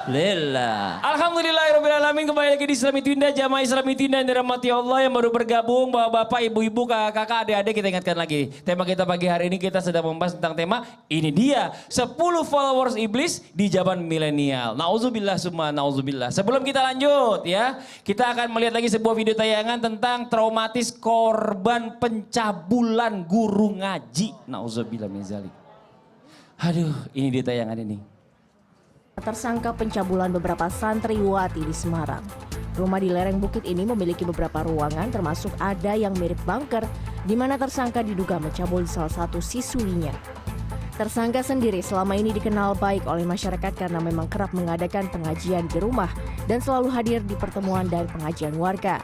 Alhamdulillah. Alhamdulillahirrahmanirrahim. Kembali lagi di Islami Twinda, jamaah Islami Twinda yang dirahmati Allah yang baru bergabung. Bapak-bapak, ibu-ibu, kakak-kakak, adik-adik, kita ingatkan lagi. Tema kita pagi hari ini kita sedang membahas tentang tema ini dia 10 followers iblis di zaman milenial. Nauzubillah summa nauzubillah. Sebelum kita lanjut ya, kita akan melihat lagi sebuah video tayangan tentang traumatis korban pencabulan guru ngaji. Nauzubillah min zalik. Aduh, ini dia tayangan ini. Tersangka pencabulan beberapa santriwati di Semarang. Rumah di lereng bukit ini memiliki beberapa ruangan termasuk ada yang mirip bunker di mana tersangka diduga mencabul salah satu siswinya. Tersangka sendiri selama ini dikenal baik oleh masyarakat karena memang kerap mengadakan pengajian di rumah dan selalu hadir di pertemuan dan pengajian warga.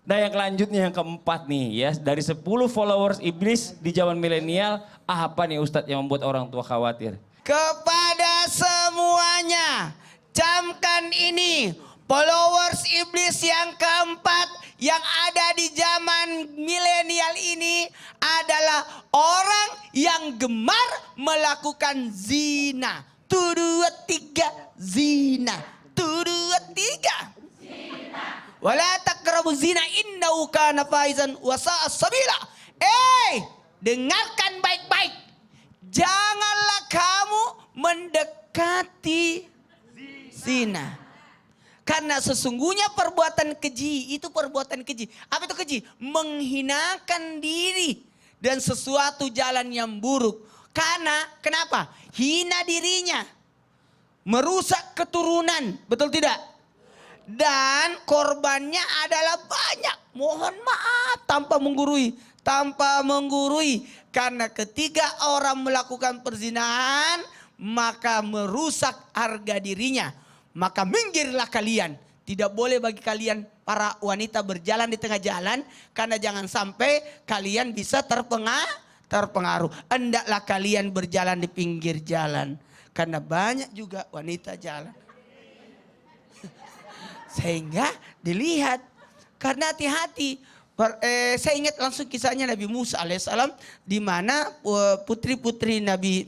Nah yang selanjutnya yang keempat nih ya, dari 10 followers iblis di zaman milenial, apa nih Ustadz yang membuat orang tua khawatir? Kepada semuanya, camkan ini, followers iblis yang keempat yang ada di zaman milenial ini adalah orang yang gemar melakukan zina. 1, 2, 3, zina. 1, 2, 3. Wala taqrabu zina innahu kana faizan wa sa'a sabila. Dengarkan baik-baik. Janganlah kamu mendekati zina. Karena sesungguhnya perbuatan keji itu perbuatan keji. Apa itu keji? Menghinakan diri dan sesuatu jalan yang buruk. Karena kenapa? Hina dirinya. Merusak keturunan. Betul tidak? Dan korbannya adalah banyak. Mohon maaf tanpa menggurui. Tanpa menggurui. Karena ketika orang melakukan perzinahan, maka merusak harga dirinya. Maka minggirlah kalian. Tidak boleh bagi kalian para wanita berjalan di tengah jalan. Karena jangan sampai kalian bisa terpengaruh. Hendaklah kalian berjalan di pinggir jalan. Karena banyak juga wanita jalan. Sehingga dilihat. Karena hati-hati. Saya ingat langsung kisahnya Nabi Musa alaihissalam, di mana putri-putri Nabi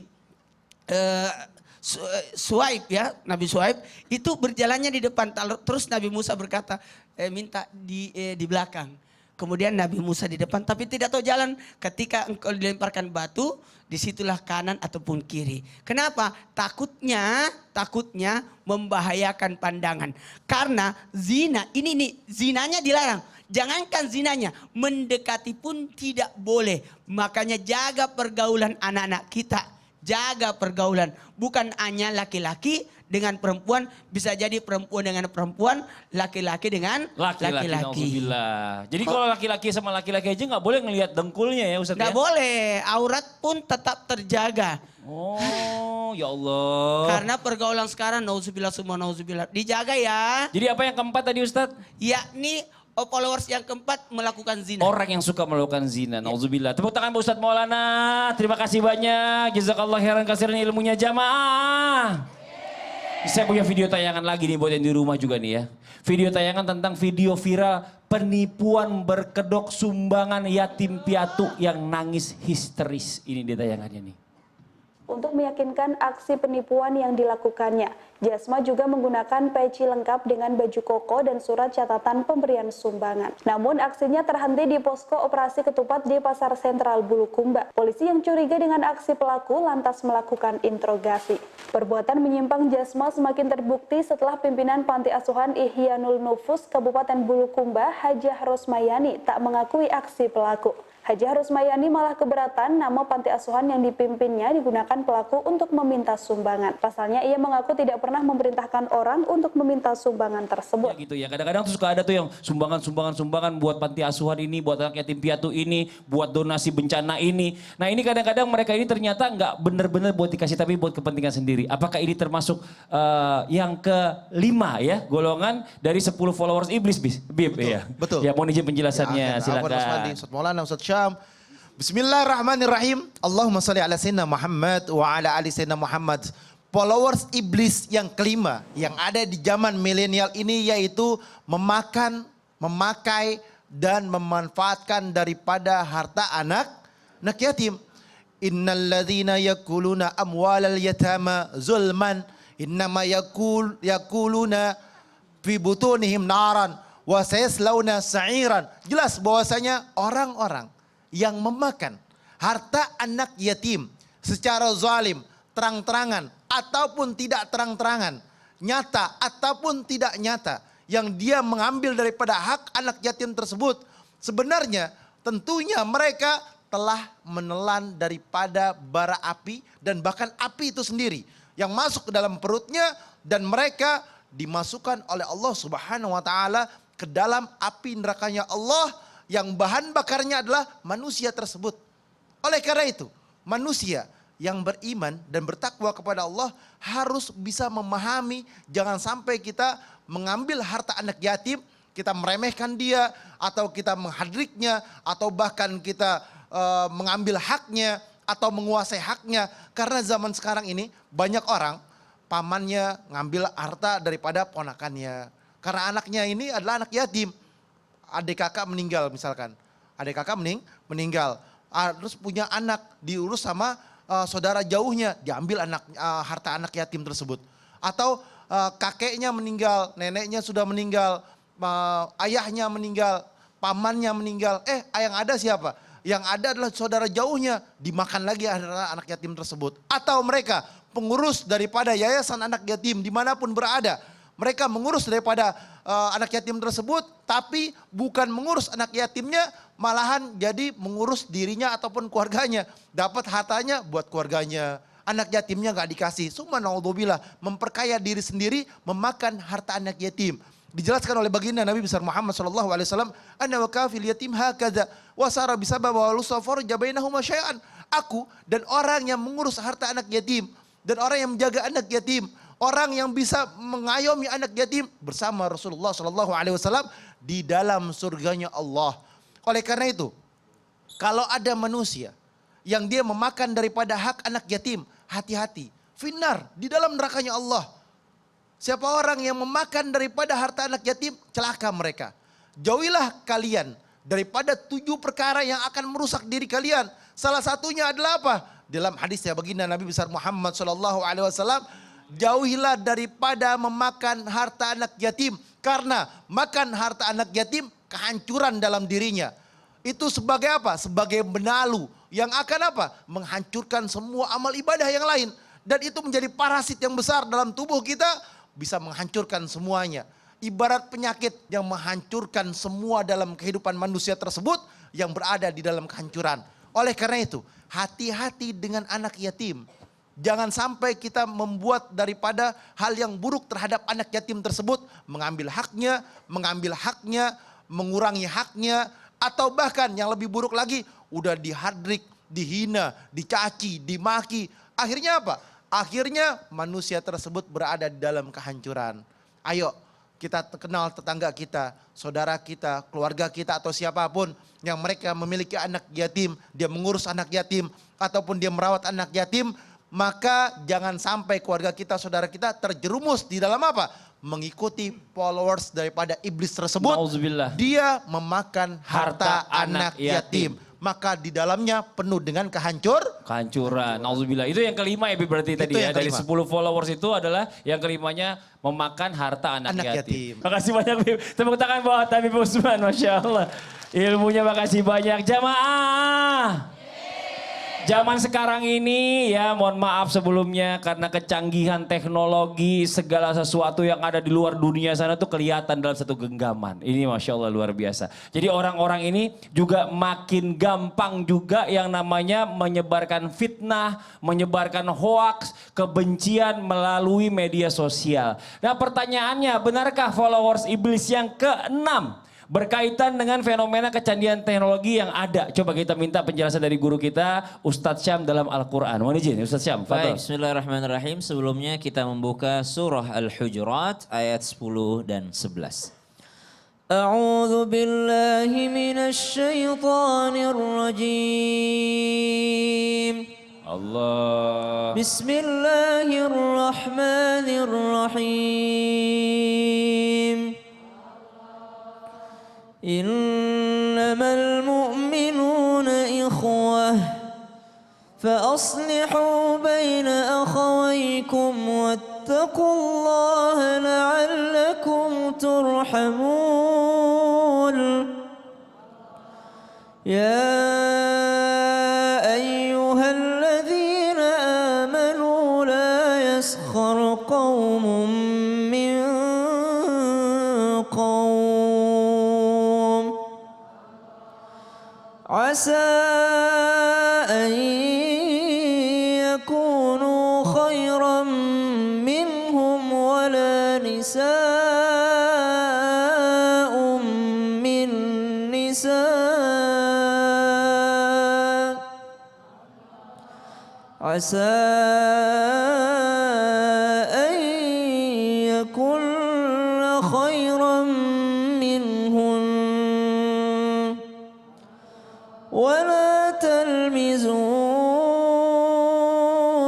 Suaib ya, Nabi Suaib itu berjalannya di depan, terus Nabi Musa berkata minta di belakang. Kemudian Nabi Musa di depan tapi tidak tahu jalan. Ketika engkau dilemparkan batu, disitulah kanan ataupun kiri. Kenapa? Takutnya membahayakan pandangan. Karena zina, ini nih zinanya dilarang. Jangankan zinanya, mendekati pun tidak boleh. Makanya jaga pergaulan anak-anak kita. Jaga pergaulan. Bukan hanya laki-laki dengan perempuan. Bisa jadi perempuan dengan perempuan. Laki-laki dengan laki-laki. Jadi kalau laki-laki sama laki-laki aja gak boleh ngelihat dengkulnya ya Ustaz ya? Gak boleh. Aurat pun tetap terjaga. Oh ya Allah. Karena pergaulan sekarang, nauzubillah semua nauzubillah. Dijaga ya. Jadi apa yang keempat tadi Ustaz? Yakni followers yang keempat melakukan zina. Orang yang suka melakukan zina. Nauzubillah. Tepuk tangan Pak Ustadz Maulana. Terima kasih banyak. Jazakallah khairan kasiran ilmunya jamaah. Saya punya video tayangan lagi nih buat yang di rumah juga nih ya. Video tayangan tentang video viral penipuan berkedok sumbangan yatim piatu yang nangis histeris. Ini dia tayangannya nih. Untuk meyakinkan aksi penipuan yang dilakukannya, Jasma juga menggunakan peci lengkap dengan baju koko dan surat catatan pemberian sumbangan. Namun aksinya terhenti di posko operasi ketupat di Pasar Sentral Bulukumba. Polisi yang curiga dengan aksi pelaku lantas melakukan interogasi. Perbuatan menyimpang Jasma semakin terbukti setelah pimpinan Panti Asuhan Ihyanul Nufus Kabupaten Bulukumba, Hajah Rosmayani, tak mengakui aksi pelaku. Hajah Rosmayani malah keberatan nama panti asuhan yang dipimpinnya digunakan pelaku untuk meminta sumbangan. Pasalnya ia mengaku tidak pernah memerintahkan orang untuk meminta sumbangan tersebut. Ya gitu ya, kadang-kadang tuh suka ada tuh yang sumbangan buat panti asuhan ini, buat anak yatim piatu ini, buat donasi bencana ini. Nah ini kadang-kadang mereka ini ternyata nggak benar-benar buat dikasih tapi buat kepentingan sendiri. Apakah ini termasuk yang kelima ya, golongan dari 10 followers iblis Bib? Betul, Ya. betul. Ya mohon izin penjelasannya, silakan. Ustaz Maulana, Ustaz Syam. Bismillahirrahmanirrahim. Allahumma salli ala sayyidina Muhammad wa ala ali sayyidina Muhammad. Followers iblis yang kelima yang ada di zaman milenial ini yaitu memakai dan memanfaatkan daripada harta anak yatim. Innal ladzina yakuluna amwalal yatama zulman Innama yakuluna fi butunihim naran wa sayaslawna sa'iran. Jelas bahwasanya orang-orang yang memakan harta anak yatim secara zalim, terang-terangan ataupun tidak terang-terangan, nyata ataupun tidak nyata, yang dia mengambil daripada hak anak yatim tersebut, sebenarnya tentunya mereka telah menelan daripada bara api dan bahkan api itu sendiri yang masuk ke dalam perutnya, dan mereka dimasukkan oleh Allah Subhanahu wa taala ke dalam api nerakanya Allah yang bahan bakarnya adalah manusia tersebut. Oleh karena itu, manusia yang beriman dan bertakwa kepada Allah harus bisa memahami, jangan sampai kita mengambil harta anak yatim, kita meremehkan dia, atau kita menghadriknya, atau bahkan kita mengambil haknya, atau menguasai haknya. Karena zaman sekarang ini banyak orang pamannya ngambil harta daripada ponakannya. Karena anaknya ini adalah anak yatim. Adik kakak meninggal misalkan. Adik kakak meninggal. Terus punya anak, diurus sama saudara jauhnya, diambil harta anak yatim tersebut. Atau kakeknya meninggal, neneknya sudah meninggal, ayahnya meninggal, pamannya meninggal. Yang ada siapa? Yang ada adalah saudara jauhnya, dimakan lagi adalah anak yatim tersebut. Atau mereka pengurus daripada yayasan anak yatim dimanapun berada. Mereka mengurus daripada anak yatim tersebut, tapi bukan mengurus anak yatimnya, malahan jadi mengurus dirinya ataupun keluarganya. Dapat hartanya buat keluarganya, anak yatimnya gak dikasih. Subhanallah, memperkaya diri sendiri, memakan harta anak yatim. Dijelaskan oleh baginda Nabi besar Muhammad SAW, ana wa kafil yatim hakadha wa sara bisabab wa lusafar jabainahuma syai'an. Aku dan orang yang mengurus harta anak yatim dan orang yang menjaga anak yatim, orang yang bisa mengayomi anak yatim bersama Rasulullah SAW di dalam surganya Allah. Oleh karena itu, kalau ada manusia yang dia memakan daripada hak anak yatim, hati-hati, finnar, di dalam nerakanya Allah. Siapa orang yang memakan daripada harta anak yatim, celaka mereka. Jauhilah kalian daripada 7 perkara yang akan merusak diri kalian. Salah satunya adalah apa? Dalam hadisnya baginda Nabi besar Muhammad SAW, jauhilah daripada memakan harta anak yatim. Karena makan harta anak yatim kehancuran dalam dirinya. Itu sebagai apa? Sebagai benalu yang akan apa? Menghancurkan semua amal ibadah yang lain. Dan itu menjadi parasit yang besar dalam tubuh kita, bisa menghancurkan semuanya. Ibarat penyakit yang menghancurkan semua dalam kehidupan manusia tersebut yang berada di dalam kehancuran. Oleh karena itu, hati-hati dengan anak yatim. Jangan sampai kita membuat daripada hal yang buruk terhadap anak yatim tersebut, mengambil haknya, mengurangi haknya, atau bahkan yang lebih buruk lagi, udah dihadrik, dihina, dicaci, dimaki. Akhirnya apa? Akhirnya manusia tersebut berada di dalam kehancuran. Ayo kita kenal tetangga kita, saudara kita, keluarga kita atau siapapun yang mereka memiliki anak yatim, dia mengurus anak yatim ataupun dia merawat anak yatim, maka jangan sampai keluarga kita, saudara kita terjerumus di dalam apa? Mengikuti followers daripada iblis tersebut. Nauzubillah. Dia memakan harta anak yatim. Maka di dalamnya penuh dengan kehancuran. Nauzubillah. Itu yang kelima ya berarti tadi ya. Dari 10 followers itu adalah yang kelimanya memakan harta anak yatim. Makasih banyak Bib. Tepuk tangan buat Habib Usman, Masya Allah. Ilmunya makasih banyak. Jamaah. Zaman sekarang ini ya, mohon maaf sebelumnya karena kecanggihan teknologi, segala sesuatu yang ada di luar dunia sana tuh kelihatan dalam satu genggaman. Ini Masya Allah luar biasa. Jadi orang-orang ini juga makin gampang juga yang namanya menyebarkan fitnah, menyebarkan hoaks, kebencian melalui media sosial. Nah pertanyaannya, benarkah followers iblis yang ke-6 berkaitan dengan fenomena kecandian teknologi yang ada? Coba kita minta penjelasan dari guru kita, Ustadz Syam dalam Al-Quran. Mohon izin, Ustadz Syam. Baik, bismillahirrahmanirrahim. Sebelumnya kita membuka surah Al-Hujurat ayat 10 dan 11. A'udzu billahi minasy syaithanir rajim. Allah. Bismillahirrahmanirrahim. Innamal mu'minuna ikhwah فأصلحوا بين أخويكم واتقوا الله لعلكم ترحمون يا أيها الذين آمنوا لا يسخر قوم من قوم عسى أن يكونوا خيرا منهم ولا نساء من نساء عسى أن يكن خيرا منهن ولا تلمزوا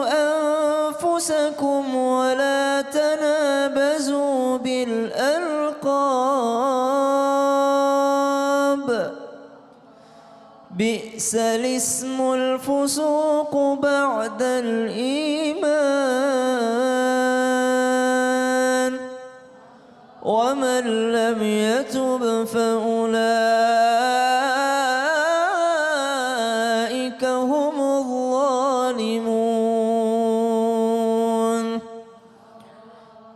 أنفسكم ولا تنابزوا بالألقاب بئس الاسم الفسوق بعد الإيمان ومن لم يتب فأولئك هم الظالمون.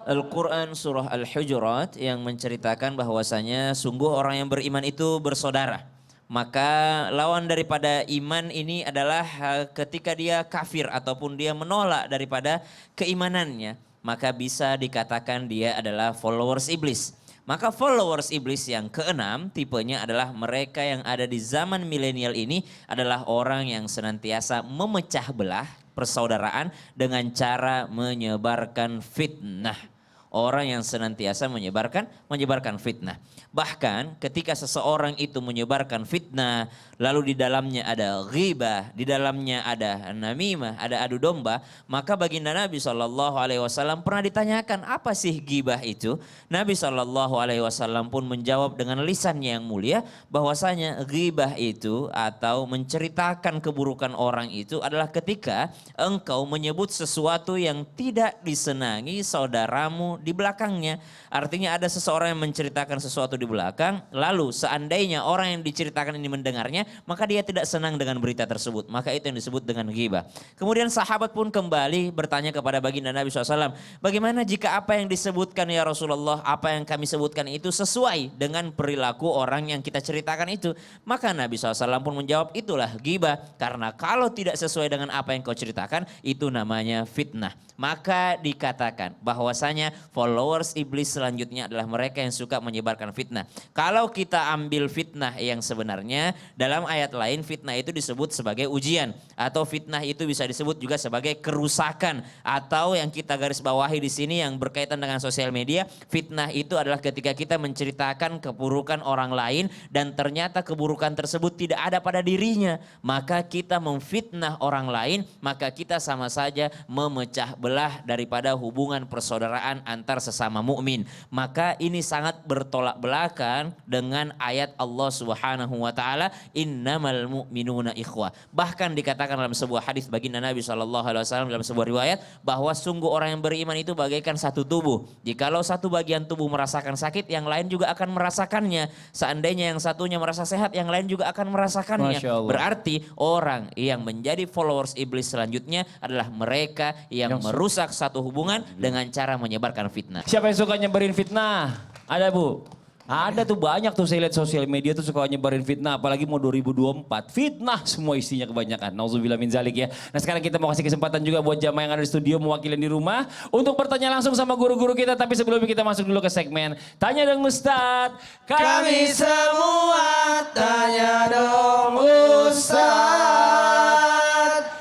Al-Quran surah Al-Hujurat yang menceritakan bahwasanya sungguh orang yang beriman itu bersaudara. Maka lawan daripada iman ini adalah ketika dia kafir ataupun dia menolak daripada keimanannya. Maka bisa dikatakan dia adalah followers iblis. Maka followers iblis yang keenam tipenya adalah mereka yang ada di zaman milenial ini adalah orang yang senantiasa memecah belah persaudaraan dengan cara menyebarkan fitnah. Orang yang senantiasa menyebarkan fitnah. Bahkan ketika seseorang itu menyebarkan fitnah, lalu di dalamnya ada ghibah, di dalamnya ada namimah, ada adu domba, maka baginda Nabi SAW pernah ditanyakan apa sih ghibah itu? Nabi SAW pun menjawab dengan lisannya yang mulia bahwasanya ghibah itu atau menceritakan keburukan orang itu adalah ketika engkau menyebut sesuatu yang tidak disenangi saudaramu di belakangnya. Artinya ada seseorang yang menceritakan sesuatu di belakang, lalu seandainya orang yang diceritakan ini mendengarnya, maka dia tidak senang dengan berita tersebut. Maka itu yang disebut dengan ghibah. Kemudian sahabat pun kembali bertanya kepada baginda Nabi SAW, bagaimana jika apa yang disebutkan ya Rasulullah, apa yang kami sebutkan itu sesuai dengan perilaku orang yang kita ceritakan itu? Maka Nabi SAW pun menjawab, itulah ghibah. Karena kalau tidak sesuai dengan apa yang kau ceritakan, itu namanya fitnah. Maka dikatakan bahwasanya followers iblis selanjutnya adalah mereka yang suka menyebarkan fitnah. Kalau kita ambil fitnah yang sebenarnya, dalam ayat lain fitnah itu disebut sebagai ujian. Atau fitnah itu bisa disebut juga sebagai kerusakan. Atau yang kita garis bawahi di sini yang berkaitan dengan sosial media, fitnah itu adalah ketika kita menceritakan keburukan orang lain dan ternyata keburukan tersebut tidak ada pada dirinya. Maka kita memfitnah orang lain, maka kita sama saja memecah belah daripada hubungan persaudaraan antar sesama mukmin. Maka ini sangat bertolak belakang dengan ayat Allah Subhanahu wa taala, innamal mu'minuna ikhwah. Bahkan dikatakan dalam sebuah hadis baginda Nabi SAW dalam sebuah riwayat bahwa sungguh orang yang beriman itu bagaikan satu tubuh. Jikalau satu bagian tubuh merasakan sakit, yang lain juga akan merasakannya. Seandainya yang satunya merasa sehat, yang lain juga akan merasakannya. Berarti orang yang menjadi followers iblis selanjutnya adalah mereka yang merusak satu hubungan dengan cara menyebarkan fitnah. Siapa yang suka nyebarin fitnah? Ada Bu? Ada tuh banyak tuh saya lihat sosial media tuh suka nyebarin fitnah. Apalagi mau 2024. Fitnah semua isinya kebanyakan. Nauzubillah min zalik ya. Nah sekarang kita mau kasih kesempatan juga buat jamaah yang ada di studio mewakili di rumah. Untuk bertanya langsung sama guru-guru kita. Tapi sebelumnya kita masuk dulu ke segmen Tanya dong Ustadz. Kami semua tanya dong Ustadz.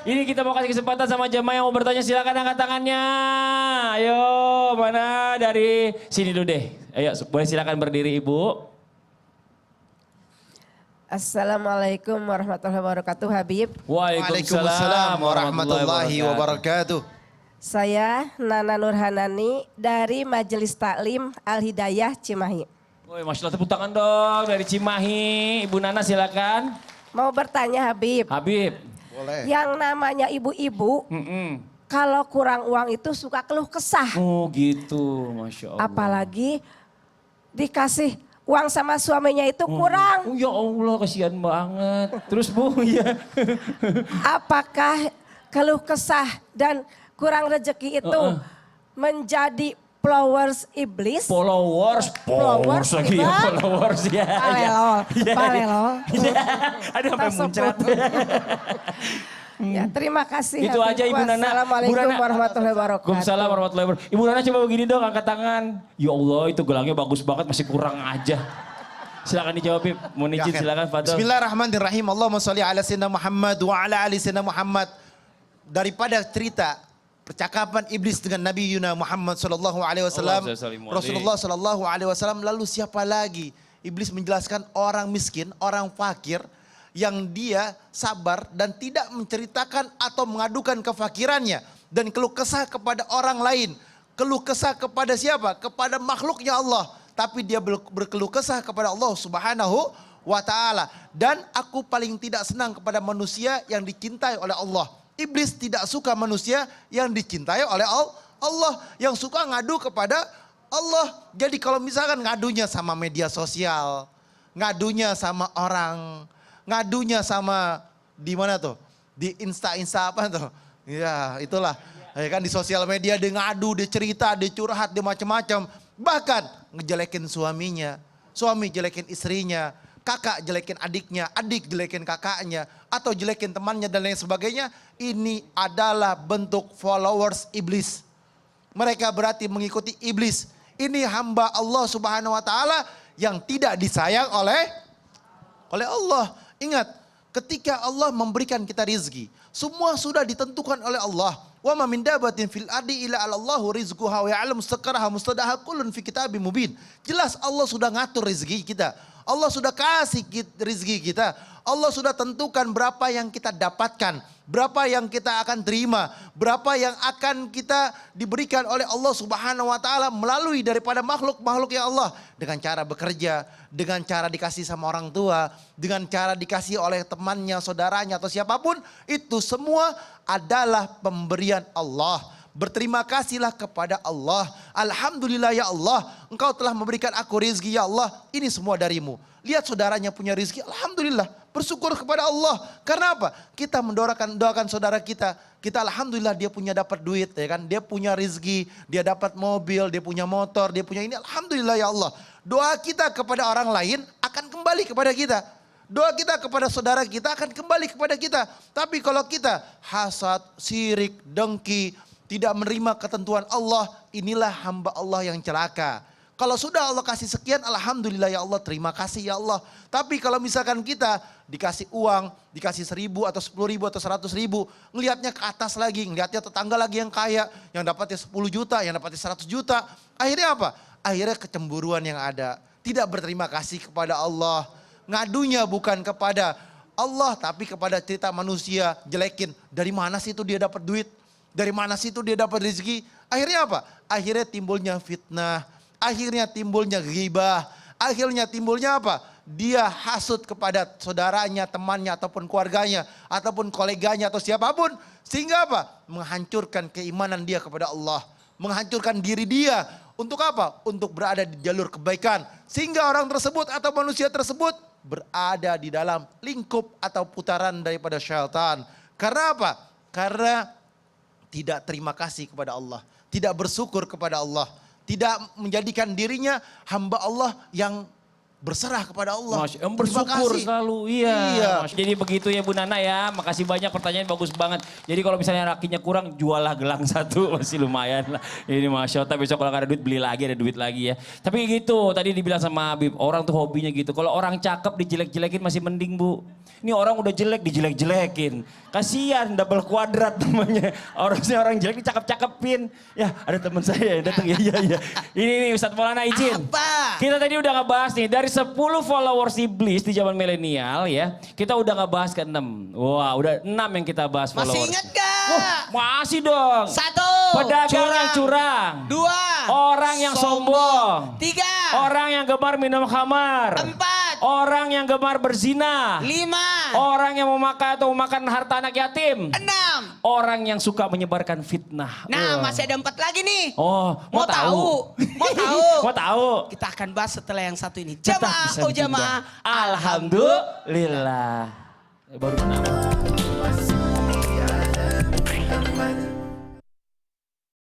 Ini kita mau kasih kesempatan sama jamaah yang mau bertanya, silakan angkat tangannya. Ayo, mana dari sini dulu deh. Ayo, boleh silakan berdiri Ibu. Assalamualaikum warahmatullahi wabarakatuh, Habib. Waalaikumsalam warahmatullahi wabarakatuh. Saya Nana Nurhanani dari Majelis Taklim Al-Hidayah Cimahi. Woi, Masya Allah, tepuk tangan dong dari Cimahi. Ibu Nana silakan. Mau bertanya Habib. Habib. Boleh. Yang namanya ibu-ibu kalau kurang uang itu suka keluh kesah. Oh gitu, Masya Allah. Apalagi dikasih uang sama suaminya itu kurang. Oh ya Allah, kasihan banget. Terus Bu, ya. Apakah keluh kesah dan kurang rezeki itu menjadi followers iblis? Followers lagi ya, Bang. followers ya. Palelol, palelol. Ada sampai muncrat. Ya, terima kasih. Itu aja Ibu Nana. Assalamualaikum Bu Nana. warahmatullahi wabarakatuh. Waalaikumsalam warahmatullahi wabarakatuh. Ibu Nana coba begini dong, angkat tangan. Ya Allah, itu gelangnya bagus banget, masih kurang aja. Silakan dijawab, Ip. Mau izin silakan, Fadol. Bismillahirrahmanirrahim. Allahumma sholli ala sayyidina Muhammad wa ala ali sayyidina Muhammad. Daripada cerita percakapan iblis dengan Nabi Yuna Muhammad sallallahu alaihi wasallam, Rasulullah sallallahu alaihi wasallam, lalu siapa lagi? Iblis menjelaskan orang miskin, orang fakir yang dia sabar dan tidak menceritakan atau mengadukan kefakirannya dan keluh kesah kepada orang lain. Keluh kesah kepada siapa? Kepada makhluknya Allah. Tapi dia berkeluh kesah kepada Allah Subhanahu wa ta'ala. Dan aku paling tidak senang kepada manusia yang dicintai oleh Allah. Iblis tidak suka manusia yang dicintai oleh Allah. Yang suka ngadu kepada Allah. Jadi kalau misalkan ngadunya sama media sosial, ngadunya sama orang, ngadunya sama di mana tuh? Di Insta apa tuh? Ya itulah. Ya kan di sosial media dia ngadu, dia cerita, dia curhat, dia macam-macam. Bahkan ngejelekin suaminya, suami jelekin istrinya, kakak jelekin adiknya, adik jelekin kakaknya, atau jelekin temannya dan lain sebagainya. Ini adalah bentuk followers iblis. Mereka berarti mengikuti iblis. Ini hamba Allah Subhanahu wa taala yang tidak disayang oleh Allah. Ingat, ketika Allah memberikan kita rizki, semua sudah ditentukan oleh Allah. Wa ma min dabatin fil ardi illa 'alallahu rizquha wa ya'lamu mustaqarraha mustadaha kullun fi kitabim mubin. Jelas Allah sudah ngatur rizki kita. Allah sudah kasih rizki kita. Allah sudah tentukan berapa yang kita dapatkan, berapa yang kita akan terima, berapa yang akan kita diberikan oleh Allah Subhanahu wa taala melalui daripada makhluk-makhluk ya Allah, dengan cara bekerja, dengan cara dikasih sama orang tua, dengan cara dikasih oleh temannya, saudaranya atau siapapun, itu semua adalah pemberian Allah. Berterima kasihlah kepada Allah. Alhamdulillah ya Allah, Engkau telah memberikan aku rizki ya Allah. Ini semua darimu. Lihat saudaranya punya rizki, alhamdulillah. Bersyukur kepada Allah. Karena apa? Kita mendoakan saudara kita. Kita alhamdulillah dia punya dapat duit ya kan. Dia punya rizki, dia dapat mobil, dia punya motor, dia punya ini. Alhamdulillah ya Allah. Doa kita kepada orang lain akan kembali kepada kita. Doa kita kepada saudara kita akan kembali kepada kita. Tapi kalau kita hasad, sirik, dengki, tidak menerima ketentuan Allah, inilah hamba Allah yang celaka. Kalau sudah Allah kasih sekian, alhamdulillah ya Allah, terima kasih ya Allah. Tapi kalau misalkan kita dikasih uang, dikasih 1.000 atau 10.000 atau 100.000, ngelihatnya ke atas lagi, ngelihatnya tetangga lagi yang kaya, yang dapatnya 10 juta, yang dapatnya 100 juta. Akhirnya apa? Akhirnya kecemburuan yang ada. Tidak berterima kasih kepada Allah. Ngadunya bukan kepada Allah, tapi kepada cerita manusia, jelekin. Dari mana sih itu dia dapat duit? Dari mana sih itu dia dapat rezeki? Akhirnya apa? Akhirnya timbulnya fitnah. Akhirnya timbulnya ghibah. Akhirnya timbulnya apa? Dia hasut kepada saudaranya, temannya, ataupun keluarganya, ataupun koleganya, atau siapapun. Sehingga apa? Menghancurkan keimanan dia kepada Allah. Menghancurkan diri dia. Untuk apa? Untuk berada di jalur kebaikan. Sehingga orang tersebut atau manusia tersebut berada di dalam lingkup atau putaran daripada syaitan. Karena apa? Karena tidak terima kasih kepada Allah, tidak bersyukur kepada Allah, tidak menjadikan dirinya hamba Allah yang berserah kepada Allah. Yang bersyukur selalu, iya. Jadi begitu ya Bu Nana ya, makasih banyak, pertanyaan bagus banget. Jadi kalau misalnya rakinya kurang, jualah gelang satu, masih lumayan lah. Ini Masya Allah, besok kalau ada duit beli lagi, ada duit lagi ya. Tapi gitu, tadi dibilang sama Habib, orang tuh hobinya gitu. Kalau orang cakep dijelek-jelekin masih mending Bu. Ini orang udah jelek dijelek-jelekin. Kasian double kuadrat namanya. Orang jelek dicakep-cakepin. Ya ada teman saya yang datang, ya. Ini Ustadz Maulana izin. Apa? Kita tadi udah ngebahas nih, dari 10 followers iblis di zaman milenial ya. Kita udah ngebahas ke 6. Wah udah 6 yang kita bahas followers. Masih ingat gak? Masih dong. 1. Pedagang yang curang. 2. Orang yang sombong. 3. Orang yang gemar minum khamar. 4. Orang yang gemar berzina. 5. Orang yang memakai atau memakan harta anak yatim. 6. Orang yang suka menyebarkan fitnah. Nah, Wah. masih ada 4 lagi nih. Oh, Mau tahu? Mau tahu? Mau tahu? Kita akan bahas setelah yang satu ini. Tetap Jamaah, bisa oh ditunda. jamaah. Alhamdulillah. Baru 6.